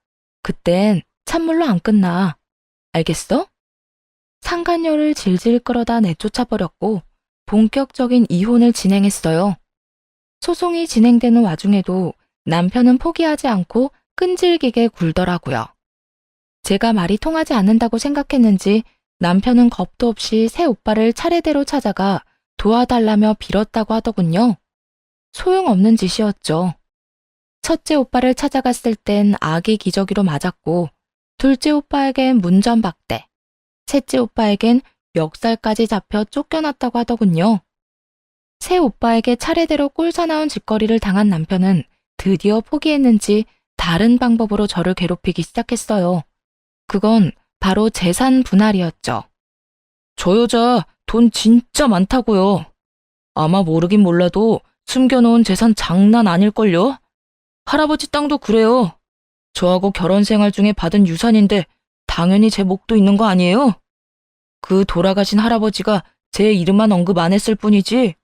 그땐 찬물로 안 끝나. 알겠어? 상간녀를 질질 끌어다 내쫓아버렸고 본격적인 이혼을 진행했어요. 소송이 진행되는 와중에도 남편은 포기하지 않고 끈질기게 굴더라고요. 제가 말이 통하지 않는다고 생각했는지 남편은 겁도 없이 새 오빠를 차례대로 찾아가 도와달라며 빌었다고 하더군요. 소용없는 짓이었죠. 첫째 오빠를 찾아갔을 땐 아기 기저귀로 맞았고, 둘째 오빠에겐 문전박대, 셋째 오빠에겐 멱살까지 잡혀 쫓겨났다고 하더군요. 새 오빠에게 차례대로 꼴사나운 짓거리를 당한 남편은 드디어 포기했는지 다른 방법으로 저를 괴롭히기 시작했어요. 그건 바로 재산 분할이었죠. 저 여자 돈 진짜 많다고요. 아마 모르긴 몰라도 숨겨놓은 재산 장난 아닐걸요? 할아버지 땅도 그래요. 저하고 결혼 생활 중에 받은 유산인데 당연히 제 몫도 있는 거 아니에요? 그 돌아가신 할아버지가 제 이름만 언급 안 했을 뿐이지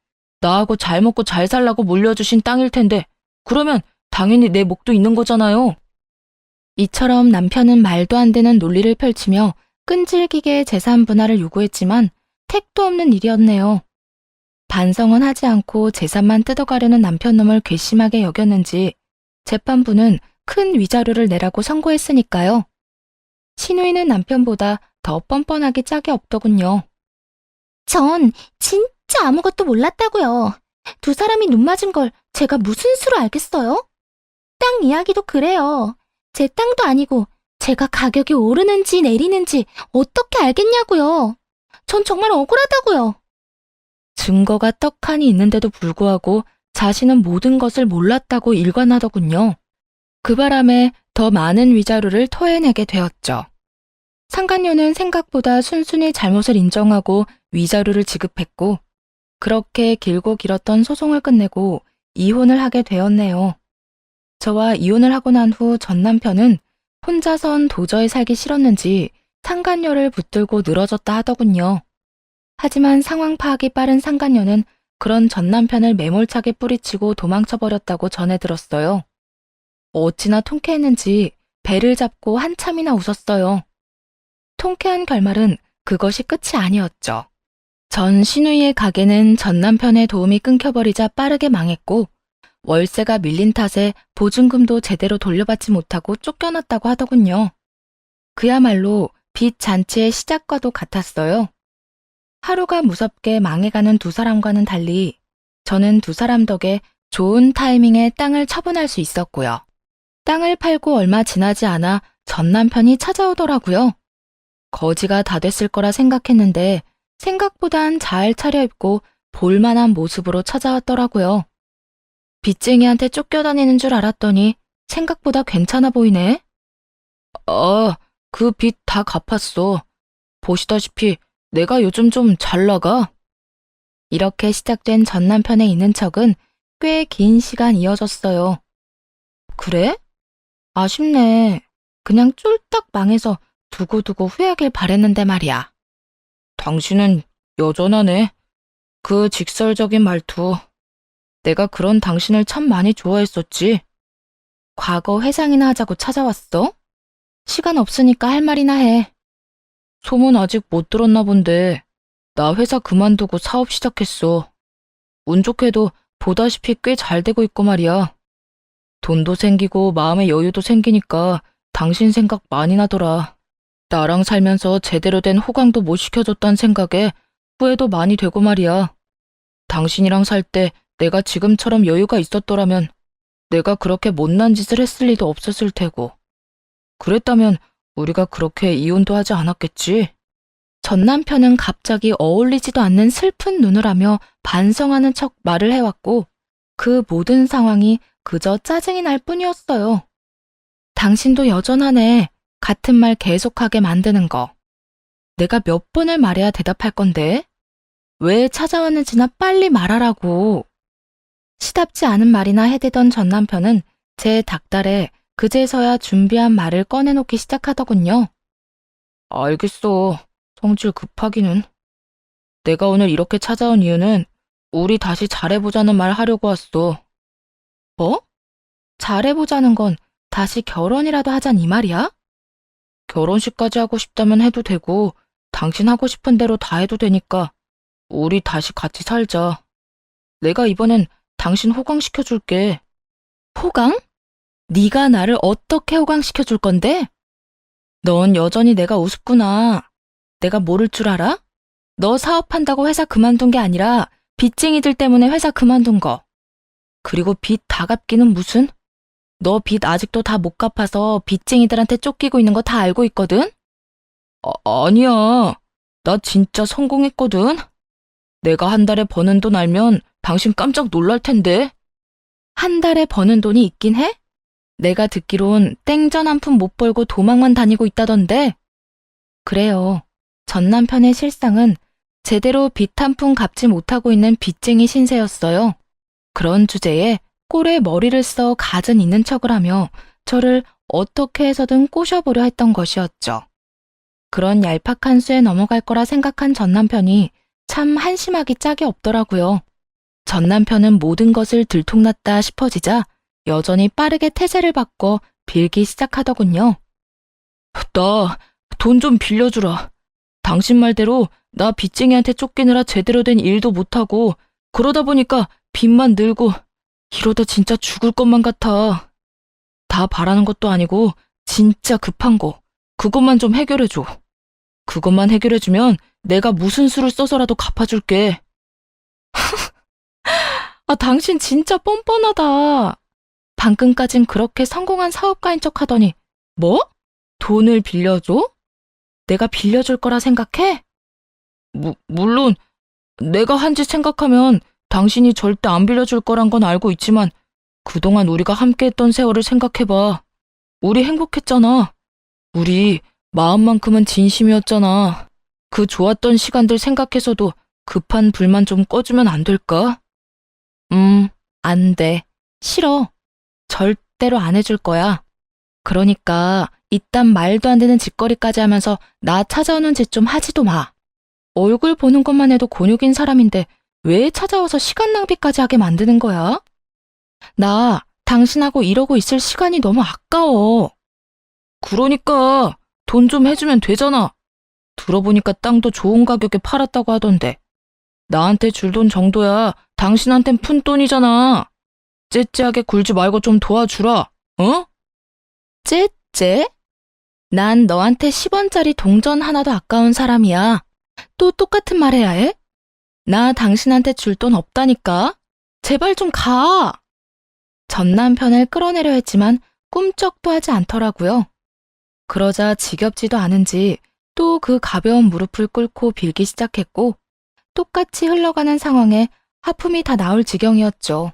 나하고 잘 먹고 잘 살라고 물려주신 땅일 텐데 그러면 당연히 내 몫도 있는 거잖아요. 이처럼 남편은 말도 안 되는 논리를 펼치며 끈질기게 재산 분할을 요구했지만 택도 없는 일이었네요. 반성은 하지 않고 재산만 뜯어가려는 남편 놈을 괘씸하게 여겼는지 재판부는 큰 위자료를 내라고 선고했으니까요. 신우이는 남편보다 더 뻔뻔하게 짝이 없더군요. 전 진짜 아무것도 몰랐다고요. 두 사람이 눈 맞은 걸 제가 무슨 수로 알겠어요? 땅 이야기도 그래요. 제 땅도 아니고 제가 가격이 오르는지 내리는지 어떻게 알겠냐고요. 전 정말 억울하다고요. 증거가 떡하니 있는데도 불구하고 자신은 모든 것을 몰랐다고 일관하더군요. 그 바람에 더 많은 위자료를 토해내게 되었죠. 상간녀는 생각보다 순순히 잘못을 인정하고 위자료를 지급했고 그렇게 길고 길었던 소송을 끝내고 이혼을 하게 되었네요. 저와 이혼을 하고 난 후 전 남편은 혼자선 도저히 살기 싫었는지 상간녀를 붙들고 늘어졌다 하더군요. 하지만 상황 파악이 빠른 상간녀는 그런 전 남편을 매몰차게 뿌리치고 도망쳐버렸다고 전해 들었어요. 어찌나 통쾌했는지 배를 잡고 한참이나 웃었어요. 통쾌한 결말은 그것이 끝이 아니었죠. 전 신우이의 가게는 전 남편의 도움이 끊겨버리자 빠르게 망했고 월세가 밀린 탓에 보증금도 제대로 돌려받지 못하고 쫓겨났다고 하더군요. 그야말로 빚 잔치의 시작과도 같았어요. 하루가 무섭게 망해가는 두 사람과는 달리 저는 두 사람 덕에 좋은 타이밍에 땅을 처분할 수 있었고요. 땅을 팔고 얼마 지나지 않아 전 남편이 찾아오더라고요. 거지가 다 됐을 거라 생각했는데 생각보단 잘 차려입고 볼만한 모습으로 찾아왔더라고요. 빚쟁이한테 쫓겨다니는 줄 알았더니 생각보다 괜찮아 보이네. 그 빚 다 갚았어. 보시다시피 내가 요즘 좀 잘 나가. 이렇게 시작된 전 남편의 있는 척은 꽤 긴 시간 이어졌어요. 그래? 아쉽네. 그냥 쫄딱 망해서 두고두고 후회하길 바랬는데 말이야. 당신은 여전하네. 그 직설적인 말투. 내가 그런 당신을 참 많이 좋아했었지. 과거 회상이나 하자고 찾아왔어? 시간 없으니까 할 말이나 해. 소문 아직 못 들었나 본데 나 회사 그만두고 사업 시작했어. 운 좋게도 보다시피 꽤 잘 되고 있고 말이야. 돈도 생기고 마음의 여유도 생기니까 당신 생각 많이 나더라. 나랑 살면서 제대로 된 호강도 못 시켜줬단 생각에 후회도 많이 되고 말이야. 당신이랑 살 때 내가 지금처럼 여유가 있었더라면 내가 그렇게 못난 짓을 했을 리도 없었을 테고. 그랬다면 우리가 그렇게 이혼도 하지 않았겠지? 전 남편은 갑자기 어울리지도 않는 슬픈 눈을 하며 반성하는 척 말을 해왔고 그 모든 상황이 그저 짜증이 날 뿐이었어요. 당신도 여전하네. 같은 말 계속하게 만드는 거. 내가 몇 번을 말해야 대답할 건데? 왜 찾아왔는지나 빨리 말하라고. 시답지 않은 말이나 해대던 전 남편은 제 닭달에 그제서야 준비한 말을 꺼내놓기 시작하더군요. 알겠어. 성질 급하기는. 내가 오늘 이렇게 찾아온 이유는 우리 다시 잘해보자는 말 하려고 왔어. 뭐? 잘해보자는 건 다시 결혼이라도 하잔 이 말이야? 결혼식까지 하고 싶다면 해도 되고 당신 하고 싶은 대로 다 해도 되니까 우리 다시 같이 살자. 내가 이번엔 당신 호강시켜줄게. 호강? 네가 나를 어떻게 호강시켜줄 건데? 넌 여전히 내가 우습구나. 내가 모를 줄 알아? 너 사업한다고 회사 그만둔 게 아니라 빚쟁이들 때문에 회사 그만둔 거. 그리고 빚 다 갚기는 무슨? 너 빚 아직도 다 못 갚아서 빚쟁이들한테 쫓기고 있는 거 다 알고 있거든? 아니야. 나 진짜 성공했거든. 내가 한 달에 버는 돈 알면 당신 깜짝 놀랄 텐데. 한 달에 버는 돈이 있긴 해? 내가 듣기론 땡전 한 푼 못 벌고 도망만 다니고 있다던데. 그래요. 전 남편의 실상은 제대로 빚 한 푼 갚지 못하고 있는 빚쟁이 신세였어요. 그런 주제에 꼴에 머리를 써 갖은 있는 척을 하며 저를 어떻게 해서든 꼬셔보려 했던 것이었죠. 그런 얄팍한 수에 넘어갈 거라 생각한 전 남편이 참 한심하기 짝이 없더라고요. 전 남편은 모든 것을 들통났다 싶어지자 여전히 빠르게 태세를 바꿔 빌기 시작하더군요. 나 돈 좀 빌려주라. 당신 말대로 나 빚쟁이한테 쫓기느라 제대로 된 일도 못하고 그러다 보니까 빚만 늘고 이러다 진짜 죽을 것만 같아. 다 바라는 것도 아니고 진짜 급한 거 그것만 좀 해결해줘. 그것만 해결해주면 내가 무슨 수를 써서라도 갚아줄게. 당신 진짜 뻔뻔하다. 방금까진 그렇게 성공한 사업가인 척 하더니 뭐? 돈을 빌려줘? 내가 빌려줄 거라 생각해? 물론 내가 한 짓 생각하면 당신이 절대 안 빌려줄 거란 건 알고 있지만 그동안 우리가 함께했던 세월을 생각해봐. 우리 행복했잖아. 우리 마음만큼은 진심이었잖아. 그 좋았던 시간들 생각해서도 급한 불만 좀 꺼주면 안 될까? 안 돼. 싫어. 절대로 안 해줄 거야. 그러니까 이딴 말도 안 되는 짓거리까지 하면서 나 찾아오는 짓 좀 하지도 마. 얼굴 보는 것만 해도 곤욕인 사람인데 왜 찾아와서 시간 낭비까지 하게 만드는 거야? 나 당신하고 이러고 있을 시간이 너무 아까워. 그러니까 돈 좀 해주면 되잖아. 들어보니까 땅도 좋은 가격에 팔았다고 하던데. 나한테 줄 돈 정도야 당신한텐 푼돈이잖아. 째째하게 굴지 말고 좀 도와주라. 어? 째째? 난 너한테 10원짜리 동전 하나도 아까운 사람이야. 또 똑같은 말 해야 해? 나 당신한테 줄 돈 없다니까. 제발 좀 가. 전 남편을 끌어내려 했지만 꿈쩍도 하지 않더라고요. 그러자 지겹지도 않은지 또 그 가벼운 무릎을 꿇고 빌기 시작했고 똑같이 흘러가는 상황에 하품이 다 나올 지경이었죠.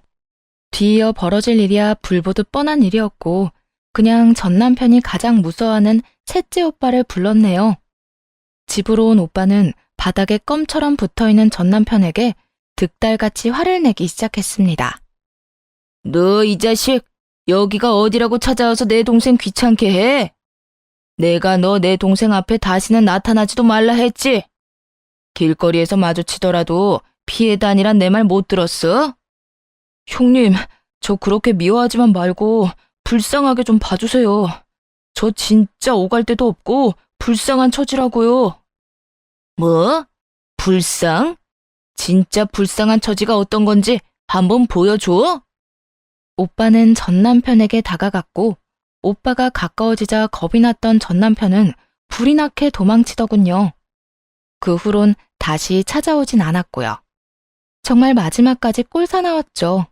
뒤이어 벌어질 일이야 불보듯 뻔한 일이었고 그냥 전 남편이 가장 무서워하는 셋째 오빠를 불렀네요. 집으로 온 오빠는 바닥에 껌처럼 붙어있는 전 남편에게 득달같이 화를 내기 시작했습니다. 너 이 자식, 여기가 어디라고 찾아와서 내 동생 귀찮게 해? 내가 너 내 동생 앞에 다시는 나타나지도 말라 했지? 길거리에서 마주치더라도 피해 다니란 내 말 못 들었어? 형님, 저 그렇게 미워하지만 말고 불쌍하게 좀 봐주세요. 저 진짜 오갈 데도 없고 불쌍한 처지라고요. 뭐? 불쌍? 진짜 불쌍한 처지가 어떤 건지 한번 보여줘? 오빠는 전 남편에게 다가갔고 오빠가 가까워지자 겁이 났던 전 남편은 불이 나게 도망치더군요. 그 후론 다시 찾아오진 않았고요. 정말 마지막까지 꼴사나웠죠.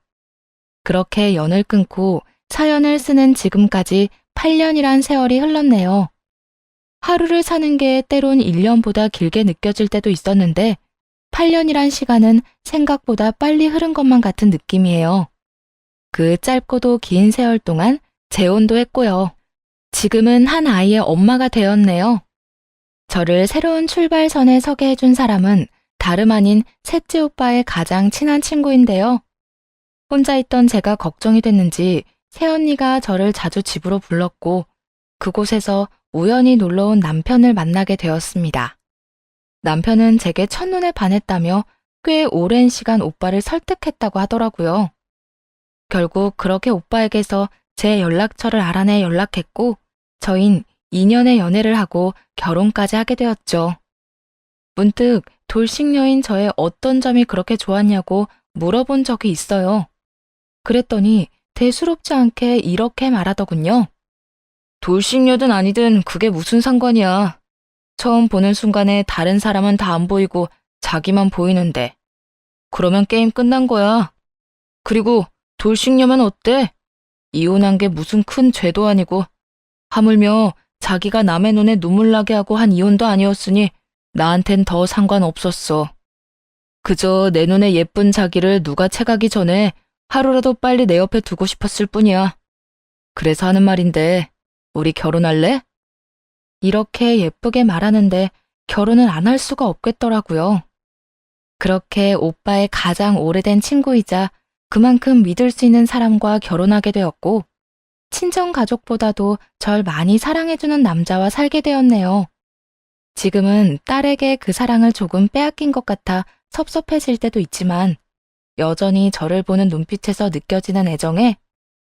그렇게 연을 끊고 사연을 쓰는 지금까지 8년이란 세월이 흘렀네요. 하루를 사는 게 때론 1년보다 길게 느껴질 때도 있었는데 8년이란 시간은 생각보다 빨리 흐른 것만 같은 느낌이에요. 그 짧고도 긴 세월 동안 재혼도 했고요. 지금은 한 아이의 엄마가 되었네요. 저를 새로운 출발선에 서게 해준 사람은 다름 아닌 셋째 오빠의 가장 친한 친구인데요. 혼자 있던 제가 걱정이 됐는지 새언니가 저를 자주 집으로 불렀고 그곳에서 우연히 놀러온 남편을 만나게 되었습니다. 남편은 제게 첫눈에 반했다며 꽤 오랜 시간 오빠를 설득했다고 하더라고요. 결국 그렇게 오빠에게서 제 연락처를 알아내 연락했고 저흰 2년의 연애를 하고 결혼까지 하게 되었죠. 문득 돌싱녀인 저의 어떤 점이 그렇게 좋았냐고 물어본 적이 있어요. 그랬더니 대수롭지 않게 이렇게 말하더군요. 돌싱녀든 아니든 그게 무슨 상관이야. 처음 보는 순간에 다른 사람은 다 안 보이고 자기만 보이는데. 그러면 게임 끝난 거야. 그리고 돌싱녀면 어때? 이혼한 게 무슨 큰 죄도 아니고 하물며 자기가 남의 눈에 눈물 나게 하고 한 이혼도 아니었으니 나한텐 더 상관없었어. 그저 내 눈에 예쁜 자기를 누가 채가기 전에 하루라도 빨리 내 옆에 두고 싶었을 뿐이야. 그래서 하는 말인데 우리 결혼할래? 이렇게 예쁘게 말하는데 결혼은 안 할 수가 없겠더라고요. 그렇게 오빠의 가장 오래된 친구이자 그만큼 믿을 수 있는 사람과 결혼하게 되었고 친정 가족보다도 절 많이 사랑해주는 남자와 살게 되었네요. 지금은 딸에게 그 사랑을 조금 빼앗긴 것 같아 섭섭해질 때도 있지만 여전히 저를 보는 눈빛에서 느껴지는 애정에